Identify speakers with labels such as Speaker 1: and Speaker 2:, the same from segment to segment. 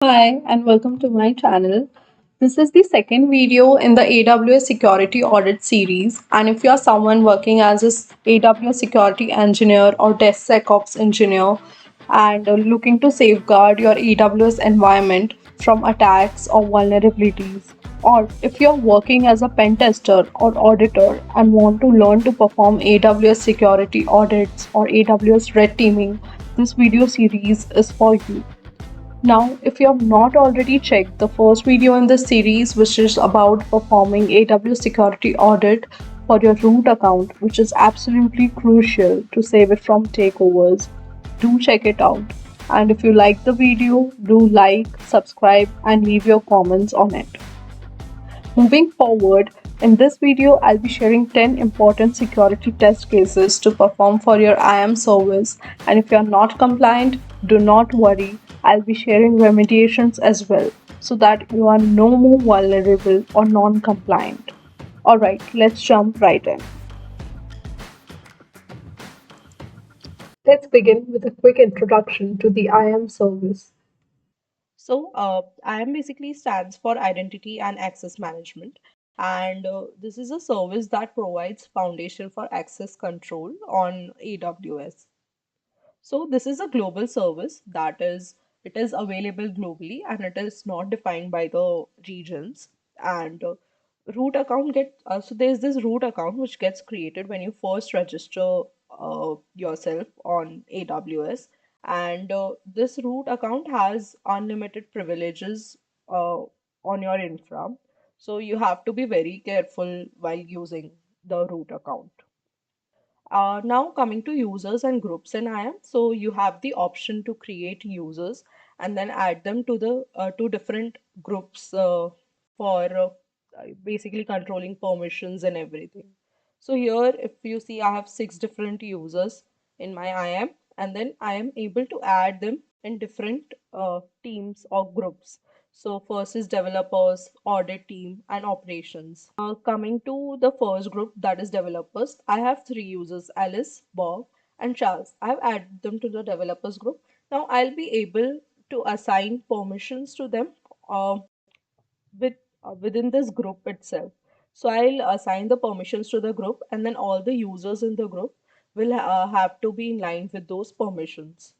Speaker 1: Hi, and welcome to my channel. This is the second video in the AWS Security Audit series. And if you are someone working as AWS Security Engineer or DevSecOps Engineer and looking to safeguard your AWS environment from attacks or vulnerabilities, or if you're working as a pen tester or auditor and want to learn to perform AWS security audits or AWS red teaming, this video series is for you. Now, if you have not already checked the first video in this series, which is about performing AWS security audit for your root account, which is absolutely crucial to save it from takeovers, do check it out. And if you like the video, do like, subscribe, and leave your comments on it. Moving forward, in this video, I'll be sharing 10 important security test cases to perform for your IAM service. And if you're not compliant, do not worry. I'll be sharing remediations as well so that you are no more vulnerable or non compliant. Alright, let's jump right in. Let's begin with a quick introduction to the IAM service.
Speaker 2: IAM basically stands for Identity and Access Management, and this is a service that provides foundation for access control on AWS. So this is a global service that is it is available globally and it is not defined by the regions. And root account get so there's this root account which gets created when you first register yourself on AWS, and this root account has unlimited privileges on your infra. So you have to be very careful while using the root account. Now coming to users and groups in IAM, so you have the option to create users and then add them to the to different groups for basically controlling permissions and everything. So here, if you see, I have six different users in my IAM, and then I am able to add them in different teams or groups. So first is developers, audit team, and operations. Coming to the first group, that is developers, I have three users, Alice, Bob, and Charles. I have added them to the developers group. Now I'll be able to assign permissions to them uh, with within this group itself. So I'll assign the permissions to the group, and then all the users in the group will have to be in line with those permissions.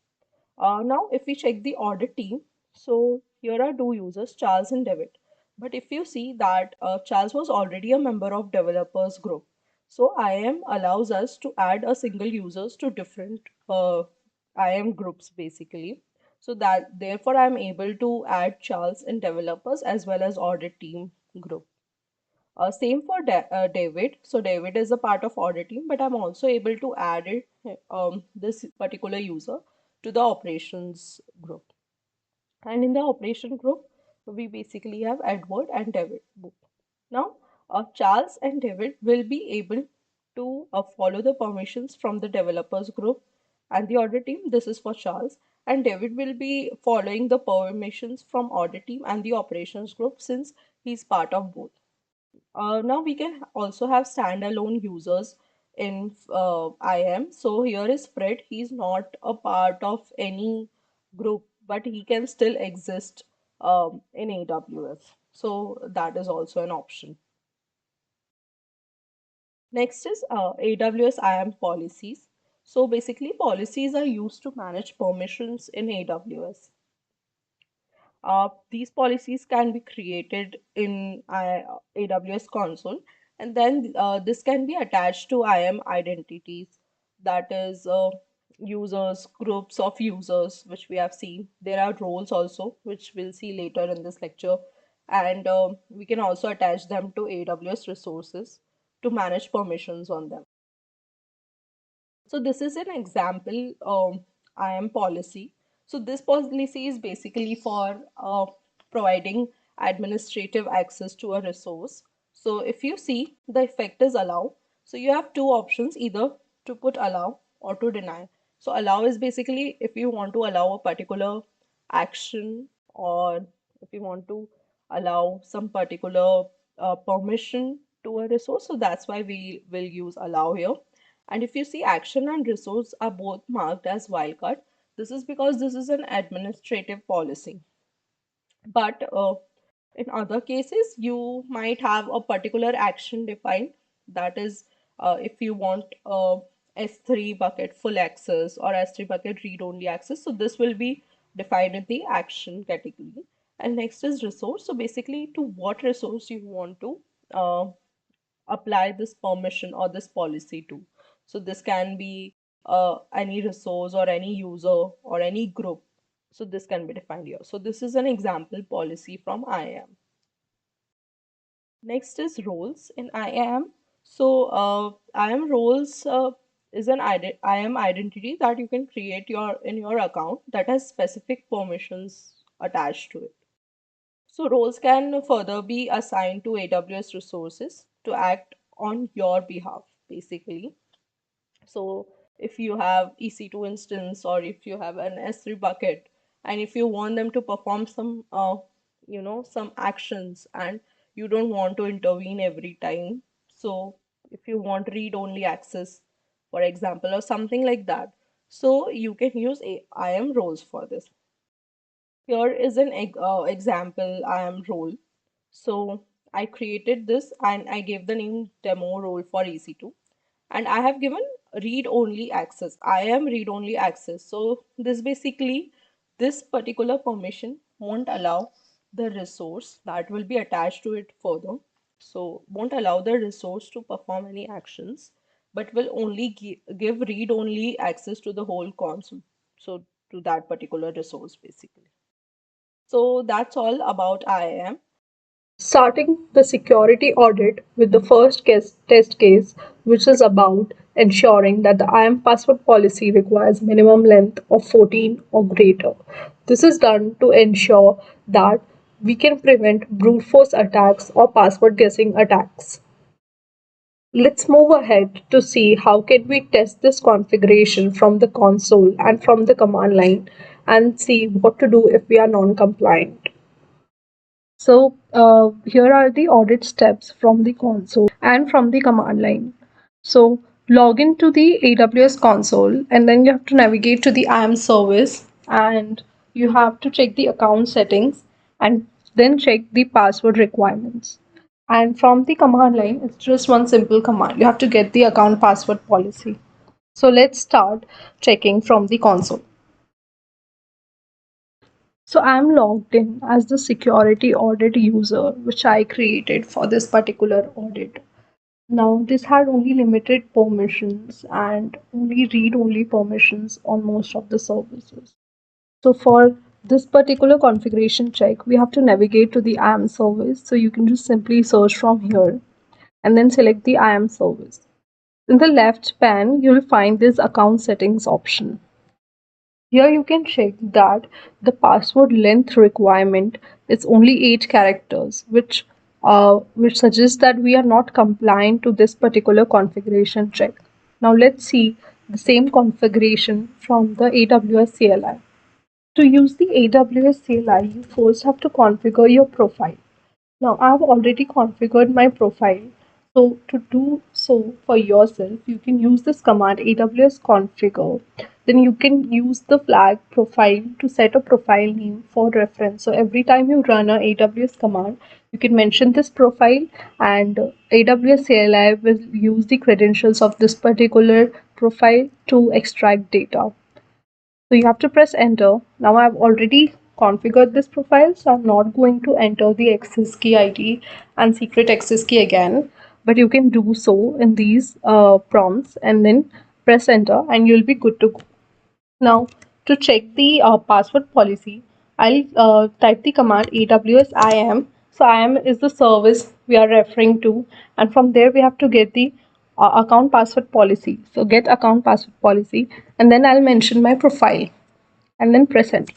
Speaker 2: Now, if we check the audit team, so here are two users, Charles and David. But if you see that Charles was already a member of developers group, so IAM allows us to add a single users to different IAM groups basically. So that therefore I'm able to add Charles in developers as well as audit team group. Same for David. So David is a part of audit team, but I'm also able to add this particular user to the operations group. And in the operation group, we basically have Edward and David both. Now, Charles and David will be able to follow the permissions from the developers group and the audit team. This is for Charles. And David will be following the permissions from audit team and the operations group since he's part of both. Now we can also have standalone users in IAM. So here is Fred. He's not a part of any group, but he can still exist in AWS. So that is also an option. Next is AWS IAM policies. So basically, policies are used to manage permissions in AWS. These policies can be created in AWS console, and then this can be attached to IAM identities, that is users, groups of users, which we have seen. There are roles also, which we'll see later in this lecture, and we can also attach them to AWS resources to manage permissions on them. So this is an example IAM policy. So this policy is basically for providing administrative access to a resource. So if you see, the effect is allow. So you have two options, either to put allow or to deny. So allow is basically if you want to allow a particular action, or if you want to allow some particular permission to a resource. So that's why we will use allow here. And if you see, action and resource are both marked as wildcard. This is because this is an administrative policy. But in other cases, you might have a particular action defined. That is, if you want S3 bucket full access or S3 bucket read only access, so this will be defined in the action category. And next is resource. So basically, to what resource you want to uh, apply this permission or this policy to. So this can be any resource or any user or any group. So this can be defined here. So this is an example policy from IAM. Next is roles in IAM. So IAM roles is an IAM identity that you can create in your account that has specific permissions attached to it. So roles can further be assigned to AWS resources to act on your behalf, basically. So if you have EC2 instance or if you have an S3 bucket, and if you want them to perform some, some actions and you don't want to intervene every time. So if you want read-only access, for example, or something like that, so you can use IAM roles for this. Here is an example IAM role. So I created this and I gave the name demo role for EC2, and I have given read only access. I am read only access. So this particular permission won't allow the resource that will be attached to it further. So won't allow the resource to perform any actions, but will only give read only access to the whole console. So to that particular resource basically. So that's all about IAM.
Speaker 1: Starting the security audit with the first test case, which is about ensuring that the IAM password policy requires minimum length of 14 or greater. This is done to ensure that we can prevent brute force attacks or password guessing attacks. Let's move ahead to see how can we test this configuration from the console and from the command line and see what to do if we are non-compliant. So here are the audit steps from the console and from the command line. So log into the AWS console and then you have to navigate to the IAM service and you have to check the account settings and then check the password requirements. And from the command line, it's just one simple command. You have to get the account password policy. So let's start checking from the console. So I'm logged in as the security audit user, which I created for this particular audit. Now, this had only limited permissions and only read only permissions on most of the services. So, for this particular configuration check, we have to navigate to the IAM service. So, you can just simply search from here and then select the IAM service. In the left pane, you'll find this account settings option. Here you can check that the password length requirement is only 8 characters, which suggests that we are not compliant to this particular configuration check. Now let's see the same configuration from the AWS CLI. To use the AWS CLI, you first have to configure your profile. Now I've already configured my profile. So to do so for yourself, you can use this command AWS configure. Then you can use the flag profile to set a profile name for reference. So every time you run a AWS command, you can mention this profile and AWS CLI will use the credentials of this particular profile to extract data. So you have to press enter. Now I've already configured this profile, so I'm not going to enter the access key ID and secret access key again, but you can do so in these prompts and then press enter and you'll be good to go. Now to check the password policy, I'll type the command AWS IAM. So IAM is the service we are referring to, and from there we have to get the account password policy. So get account password policy, and then I'll mention my profile and then press enter.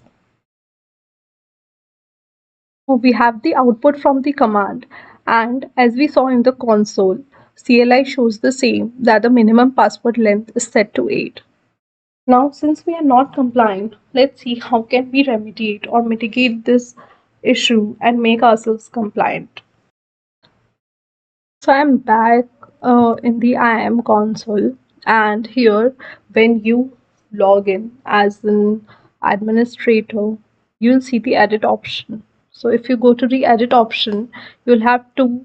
Speaker 1: So we have the output from the command, and as we saw in the console, CLI shows the same, that the minimum password length is set to 8. Now, since we are not compliant, let's see how can we remediate or mitigate this issue and make ourselves compliant. So I'm back in the IAM console, and here when you log in as an administrator, you'll see the edit option. So if you go to the edit option, you'll have two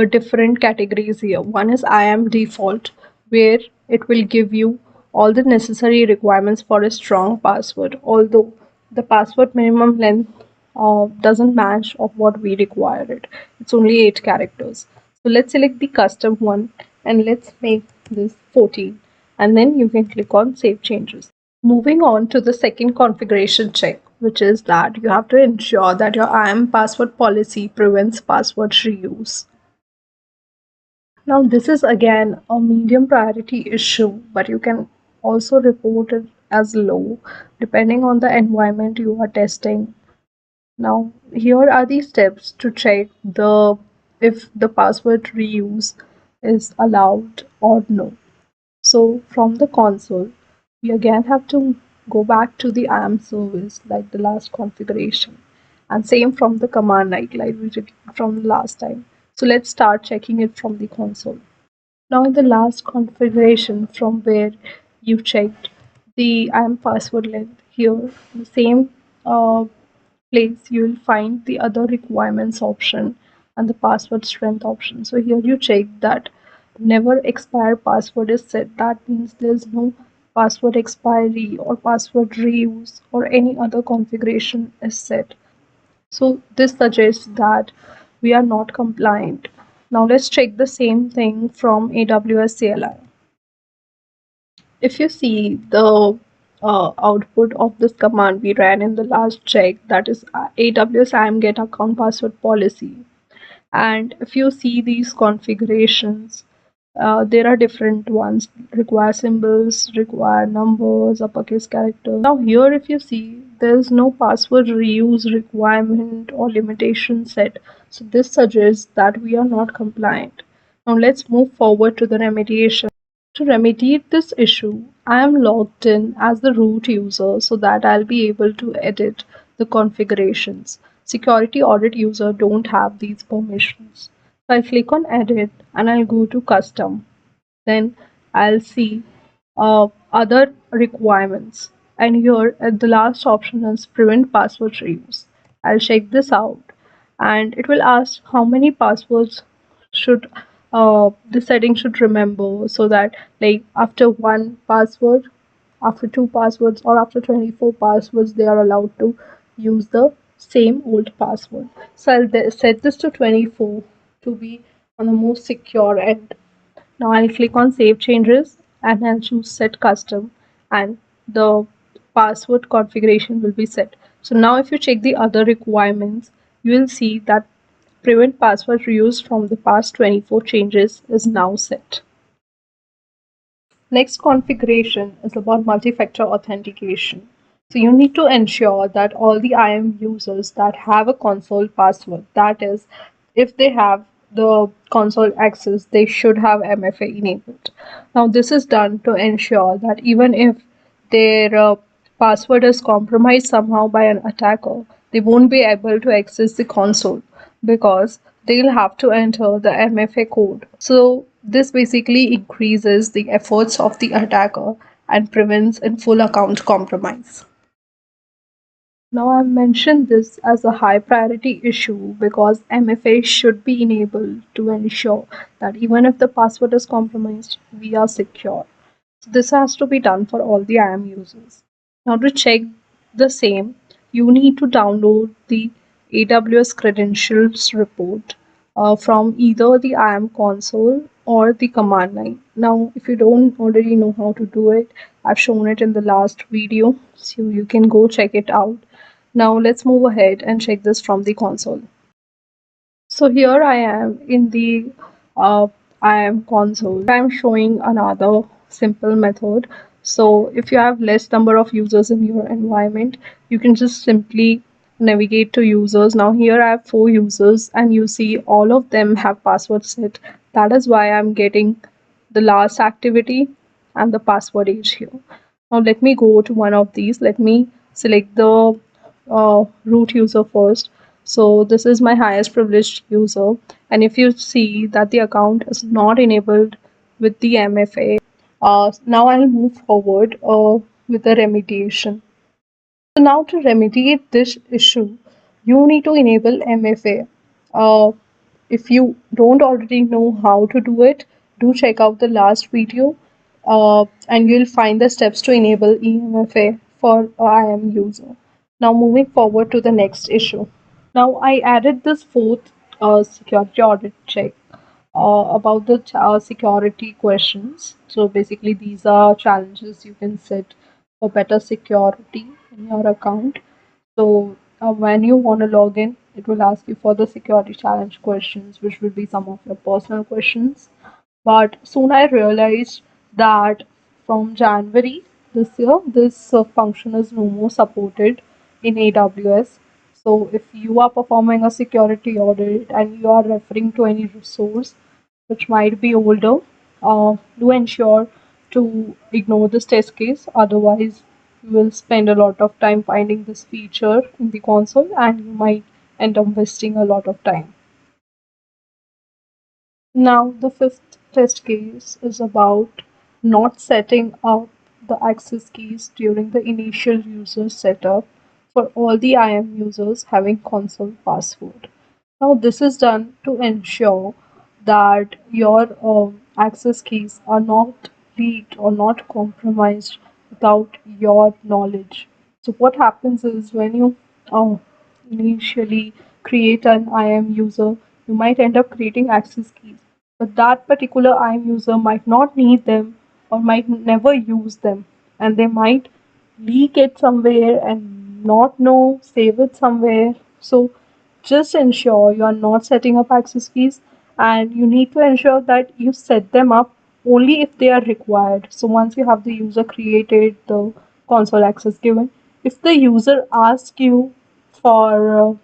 Speaker 1: different categories here. One is IAM default, where it will give you all the necessary requirements for a strong password, although the password minimum length doesn't match of what we require it. It's only 8 characters. So let's select the custom one and let's make this 14, and then you can click on save changes. Moving on to the second configuration check, which is that you have to ensure that your IAM password policy prevents password reuse. Now, this is again a medium priority issue, but you can also report it as low depending on the environment you are testing. Now, here are the steps to check the if the password reuse is allowed or no. So from the console, we again have to go back to the IAM service like the last configuration, and same from the command line like we did from the last time. So let's start checking it from the console. Now in the last configuration from where you checked the IAM password length, here the same place you will find the other requirements option and the password strength option. So here you check that never expire password is set. That means there's no password expiry or password reuse or any other configuration is set. So this suggests that we are not compliant. Now let's check the same thing from AWS CLI. If you see the output of this command we ran in the last check, that is AWS IAM get account password policy. And if you see these configurations, there are different ones, require symbols, require numbers, uppercase characters. Now here if you see, there's no password reuse requirement or limitation set. So this suggests that we are not compliant. Now let's move forward to the remediation. To remediate this issue, I am logged in as the root user so that I'll be able to edit the configurations. Security audit user don't have these permissions. So I'll click on edit and I'll go to custom. Then I'll see other requirements. And here at the last option is prevent password reuse. I'll check this out and it will ask how many passwords should the setting should remember, so that like after one password, after two passwords, or after 24 passwords they are allowed to use the same old password. So I'll set this to 24 to be on the most secure end. Now I'll click on save changes and I'll choose set custom, and the password configuration will be set. So now if you check the other requirements, you will see that prevent password reuse from the past 24 changes is now set. Next configuration is about multi-factor authentication. So you need to ensure that all the IAM users that have a console password, that is, if they have the console access, they should have MFA enabled. Now this is done to ensure that even if their password is compromised somehow by an attacker, they won't be able to access the console because they'll have to enter the MFA code. So this basically increases the efforts of the attacker and prevents in full account compromise. Now I've mentioned this as a high priority issue because MFA should be enabled to ensure that even if the password is compromised, we are secure. So this has to be done for all the IAM users. Now to check the same, you need to download the AWS credentials report from either the IAM console or the command line. Now, if you don't already know how to do it, I've shown it in the last video, so you can go check it out. Now let's move ahead and check this from the console. So here I am in the IAM console. I'm showing another simple method. So if you have less number of users in your environment, you can just simply navigate to users. Now here I have 4 users and you see all of them have password set. That is why I'm getting the last activity and the password age here. Now let me go to one of these. Let me select the root user first. So this is my highest privileged user, and if you see that the account is not enabled with the MFA, now I'll move forward with the remediation. So now to remediate this issue, you need to enable MFA. Uh, if you don't already know how to do it, do check out the last video and you'll find the steps to enable EMFA for a IAM user. Now, moving forward to the next issue. Now, I added this fourth security audit check about the security questions. So, basically, these are challenges you can set for better security in your account. So when you want to log in, it will ask you for the security challenge questions, which will be some of your personal questions. But soon I realized that from January this year, this function is no more supported in AWS. So if you are performing a security audit and you are referring to any resource which might be older, do ensure to ignore this test case. Otherwise, you will spend a lot of time finding this feature in the console and you might end up wasting a lot of time. Now, the fifth test case is about not setting up the access keys during the initial user setup for all the IAM users having console password. Now, this is done to ensure that your access keys are not leaked or not compromised without your knowledge. So, what happens is when you uh, initially create an IAM user, you might end up creating access keys, but that particular IAM user might not need them or might never use them, and they might leak it somewhere and not know, save it somewhere. So just ensure you are not setting up access keys and you need to ensure that you set them up only if they are required. So once you have the user created, the console access given, if the user asks you for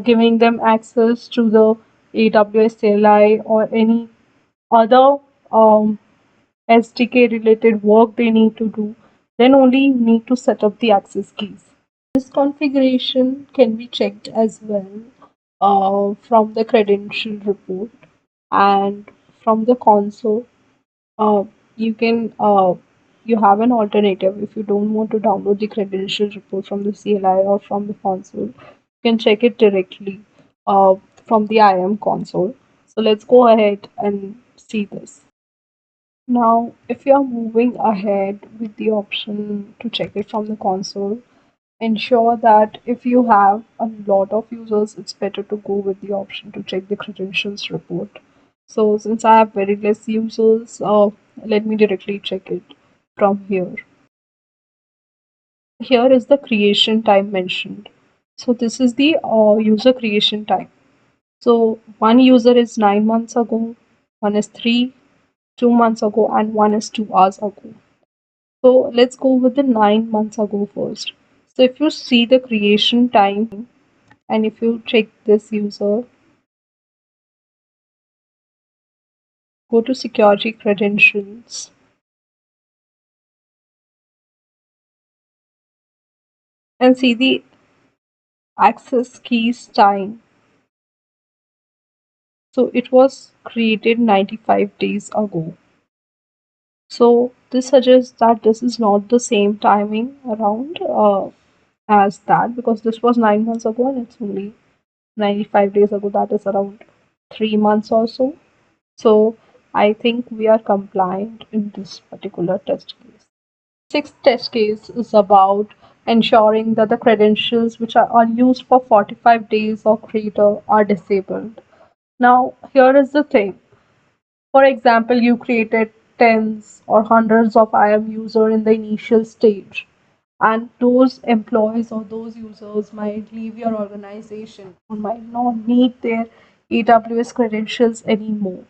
Speaker 1: giving them access to the AWS CLI or any other SDK related work they need to do, then only you need to set up the access keys. This configuration can be checked as well from the credential report and from the console. Uh, you can you have an alternative if you don't want to download the credential report from the CLI or from the console. You can check it directly from the IAM console. So let's go ahead and see this. Now, if you are moving ahead with the option to check it from the console, ensure that if you have a lot of users, it's better to go with the option to check the credentials report. So since I have very less users, let me directly check it from here. Here is the creation time mentioned. So this is the user creation time. So one user is 9 months ago, one is 2 months ago, and one is 2 hours ago. So let's go with the 9 months ago first. So if you see the creation time and if you check this user, go to security credentials and see the access keys time. So it was created 95 days ago. So this suggests that this is not the same timing around as that because this was 9 months ago and it's only 95 days ago. That is around 3 months or so. So I think we are compliant in this particular test case. Sixth test case is about ensuring that the credentials which are unused for 45 days or greater are disabled. Now, here is the thing. For example, you created tens or hundreds of IAM user in the initial stage, and those employees or those users might leave your organization or might not need their AWS credentials anymore.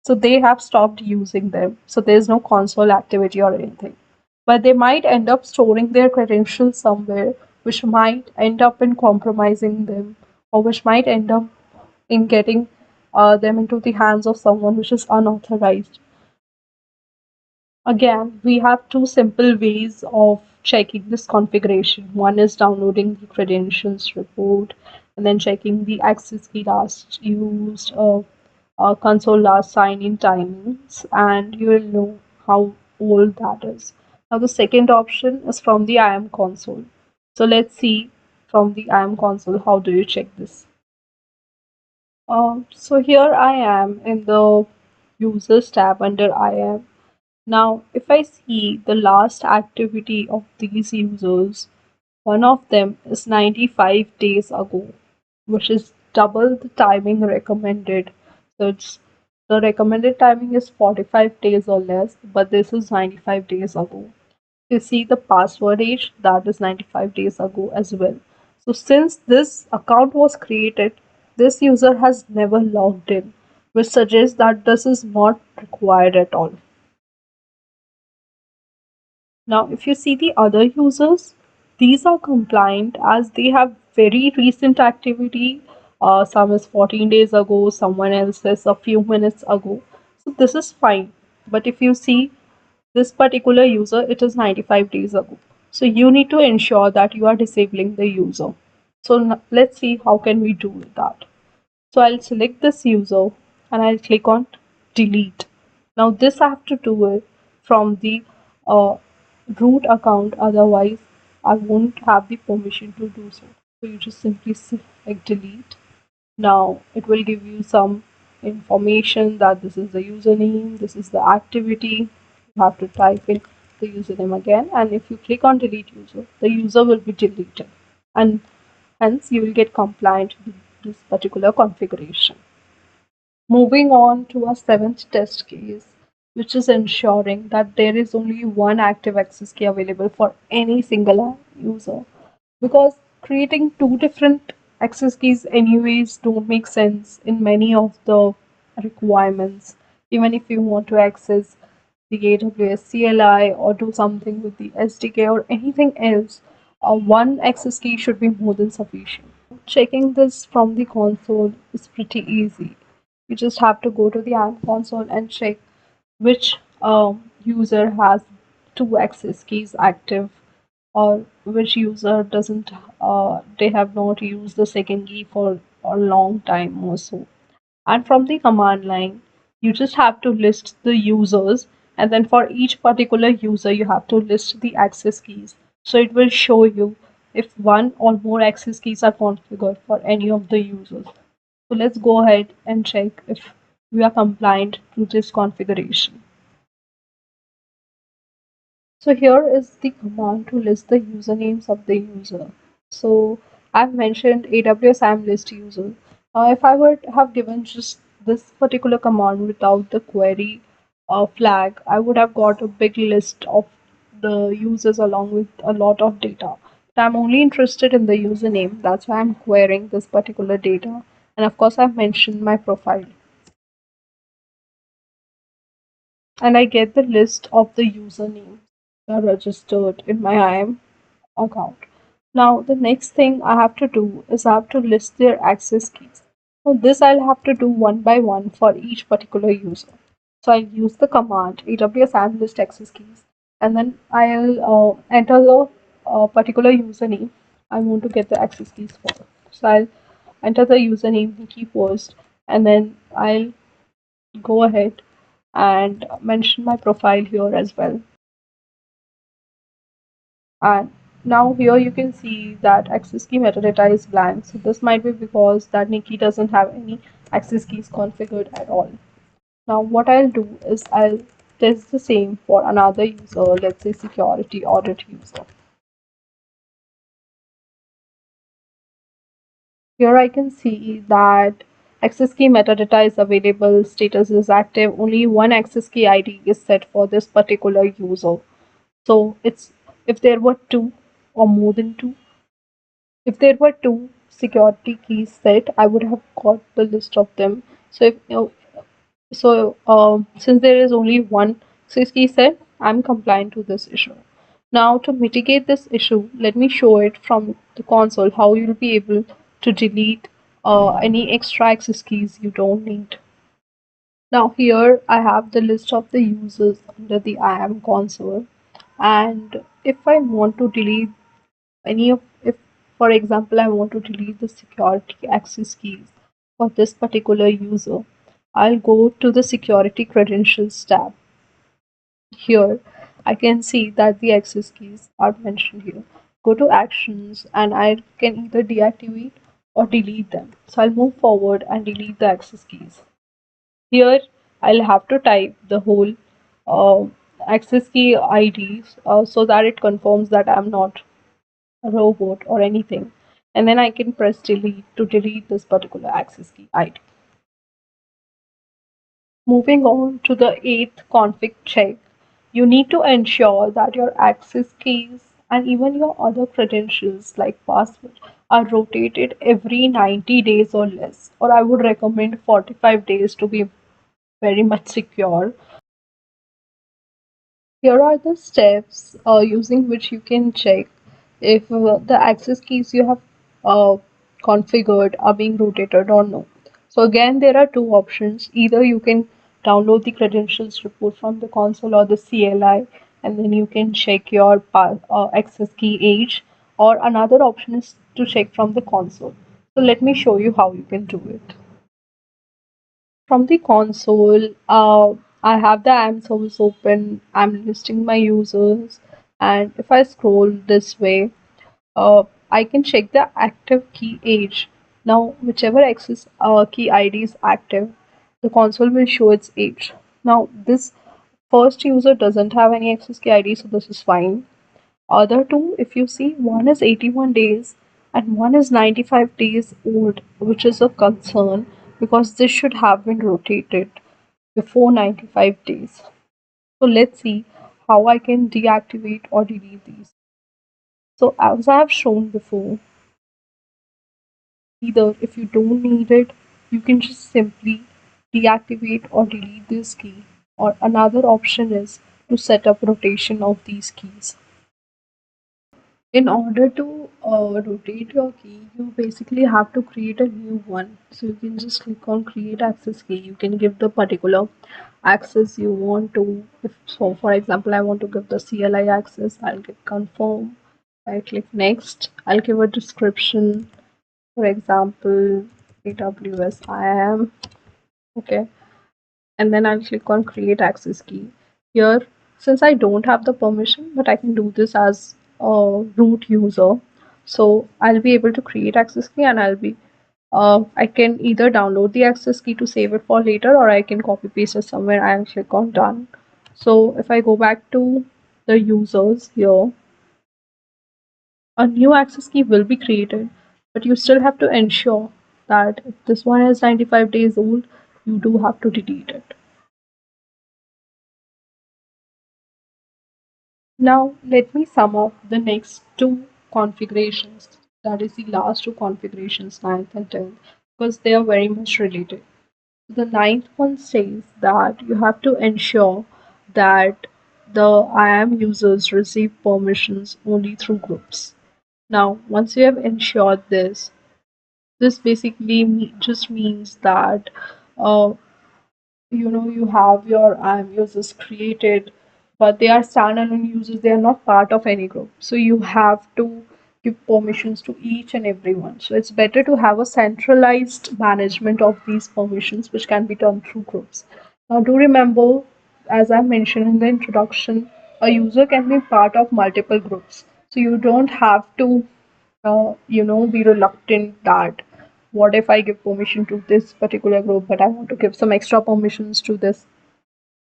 Speaker 1: So they have stopped using them. So there's no console activity or anything. But they might end up storing their credentials somewhere, which might end up in compromising them, or which might end up in getting them into the hands of someone which is unauthorized. Again, we have two simple ways of checking this configuration. One is downloading the credentials report and then checking the access key last used, console last sign in timings, and you will know how old that is. Now, the second option is from the IAM console. So, let's see. from the IAM console. How do you check this? So here I am in the users tab under IAM. Now, if I see the last activity of these users, one of them is 95 days ago, which is double the timing recommended. So it's the recommended timing is 45 days or less, but this is 95 days ago. You see the password age, that is 95 days ago as well. So since this account was created, this user has never logged in, which suggests that this is not required at all. Now, if you see the other users, these are compliant as they have very recent activity. Some is 14 days ago, someone else is a few minutes ago. So this is fine. But if you see this particular user, it is 95 days ago. So you need to ensure that you are disabling the user. So let's see how can we do that. So I'll select this user and I'll click on delete. Now this I have to do it from the uh, root account, otherwise I won't have the permission to do so. So you just simply select delete. Now it will give you some information that this is the username, this is the activity. You have to type in the username again, and if you click on delete user, the user will be deleted, and hence you will get compliant with this particular configuration. Moving on to our seventh test case, which is ensuring that there is only one active access key available for any single user. Because creating two different access keys, anyways, don't make sense in many of the requirements. Even if you want to access the AWS CLI or do something with the SDK or anything else, one access key should be more than sufficient. Checking this from the console is pretty easy. You just have to go to the AMP console and check which user has two access keys active, or which user doesn't, they have not used the second key for a long time or so. And from the command line, you just have to list the users, and then for each particular user you have to list the access keys, so it will show you if one or more access keys are configured for any of the users. So let's go ahead and check if we are compliant to this configuration. So here is the command to list the usernames of the user. So I've mentioned AWS IAM list user. If I would have given just this particular command without the query flag, I would have got a big list of the users along with a lot of data. But I'm only interested in the username. That's why I'm querying this particular data. And of course, I've mentioned my profile. And I get the list of the usernames that are registered in my IAM account. Now, the next thing I have to do is I have to list their access keys. So this I'll have to do one by one for each particular user. So I'll use the command AWS IAM list access keys, and then I'll enter the particular username I want to get the access keys for. So I'll enter the username, the key first, and then I'll go ahead and mention my profile here as well. And now here you can see that access key metadata is blank. So this might be because that Nikki doesn't have any access keys configured at all. Now what I'll do is I'll test the same for another user, let's say security audit user. Here I can see that access key metadata is available, status is active, only one access key ID is set for this particular user. So it's, if there were two or more than two, if there were two security keys set, I would have got the list of them. So if since there is only one access key set, I'm compliant to this issue. Now to mitigate this issue, let me show it from the console how you'll be able to delete any extra access keys you don't need. Now here I have the list of the users under the IAM console, and if I want to delete any of, if for example I want to delete the security access keys for this particular user, I'll go to the security credentials tab. Here I can see that the access keys are mentioned here. go to actions, and I can either deactivate or delete them. So I'll move forward and delete the access keys. Here I'll have to type the whole uh, access key IDs so that it confirms that I'm not a robot or anything. And then I can press delete to delete this particular access key ID. Moving on to the eighth config check, you need to ensure that your access keys and even your other credentials like password are rotated every 90 days or less, or I would recommend 45 days to be very much secure. Here are the steps using which you can check if the access keys you have configured are being rotated or no. So again, there are two options. Either you can download the credentials report from the console or the CLI, and then you can check your access key age, or another option is to check from the console. So let me show you how you can do it. From the console, I have the IAM service open. I'm listing my users, and if I scroll this way, I can check the active key age. Now, whichever access key ID is active, the console will show its age. Now, this first user doesn't have any access key ID, so this is fine. Other two, if you see, one is 81 days and one is 95 days old, which is a concern because this should have been rotated before 95 days. So let's see how I can deactivate or delete these. So as I have shown before, either if you don't need it, you can just simply deactivate or delete this key, or another option is to set up rotation of these keys. In order to rotate your key, you basically have to create a new one. So you can just click on create access key. You can give the particular access you want to. If so, for example, I want to give the CLI access, I'll click confirm. I click next. I'll give a description. For example, AWS IAM. Okay, and then I'll click on create access key. Here, since I don't have the permission, but I can do this as a root user, so I'll be able to create access key, and I can either download the access key to save it for later, or I can copy paste it somewhere and click on done. So if I go back to the users here, a new access key will be created, but you still have to ensure that if this one is 95 days old, you do have to delete it. Now, let me sum up the next two configurations, that is the last two configurations, ninth and 10th, because they are very much related. The ninth one says that you have to ensure that the IAM users receive permissions only through groups. Now, once you have ensured this, this basically just means that uh, you have your IAM users created, but they are standalone users. They are not part of any group. So you have to give permissions to each and everyone. So it's better to have a centralized management of these permissions, which can be done through groups. Now, do remember, as I mentioned in the introduction, a user can be part of multiple groups. So you don't have to be reluctant that what if I give permission to this particular group, but I want to give some extra permissions to this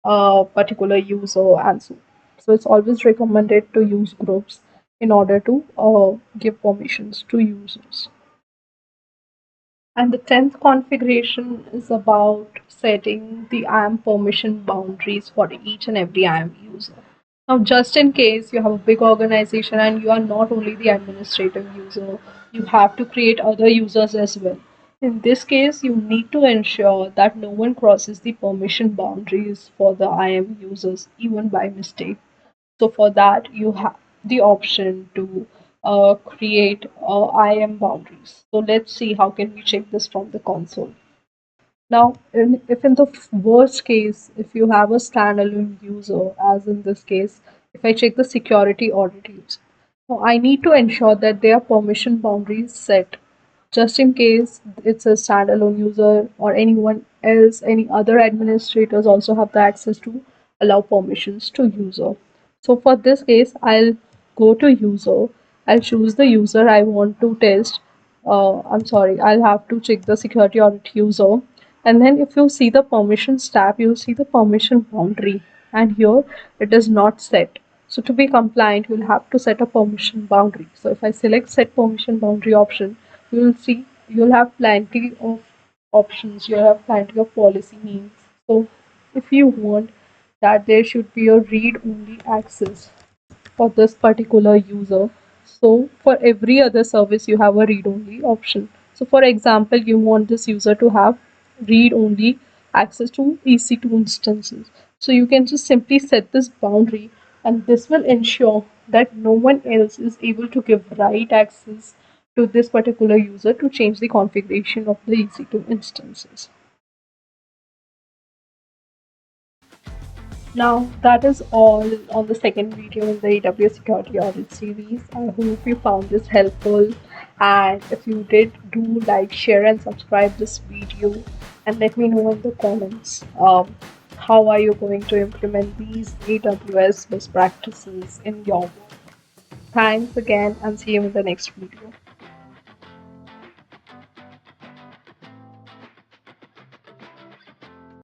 Speaker 1: particular user and so. So it's always recommended to use groups in order to give permissions to users. And the 10th configuration is about setting the IAM permission boundaries for each and every IAM user. Now, just in case you have a big organization and you are not only the administrative user, you have to create other users as well. In this case, you need to ensure that no one crosses the permission boundaries for the IAM users, even by mistake. So for that, you have the option to create IAM boundaries. So let's see how can we check this from the console. Now, if in the worst case, if you have a standalone user, as in this case, if I check the security audit user, now I need to ensure that their permission boundaries set, just in case it's a standalone user or anyone else, any other administrators also have the access to allow permissions to user. So for this case, I'll go to user I'll choose the user I want to test. I'm sorry, I'll have to check the security audit user. And then if you see the permissions tab, you'll see the permission boundary. And here it is not set. So to be compliant, you'll have to set a permission boundary. So if I select set permission boundary option, you will see you'll have plenty of options. You'll have plenty of policy names. So if you want that there should be a read-only access for this particular user. So for every other service, you have a read-only option. So for example, you want this user to have read-only access to EC2 instances. So you can just simply set this boundary, and this will ensure that no one else is able to give write access to this particular user to change the configuration of the EC2 instances. Now, that is all on the second video in the AWS Security Audit series. I hope you found this helpful. And if you did, do like, share, and subscribe this video. And let me know in the comments how are you going to implement these AWS best practices in your work. Thanks again, and see you in the next video.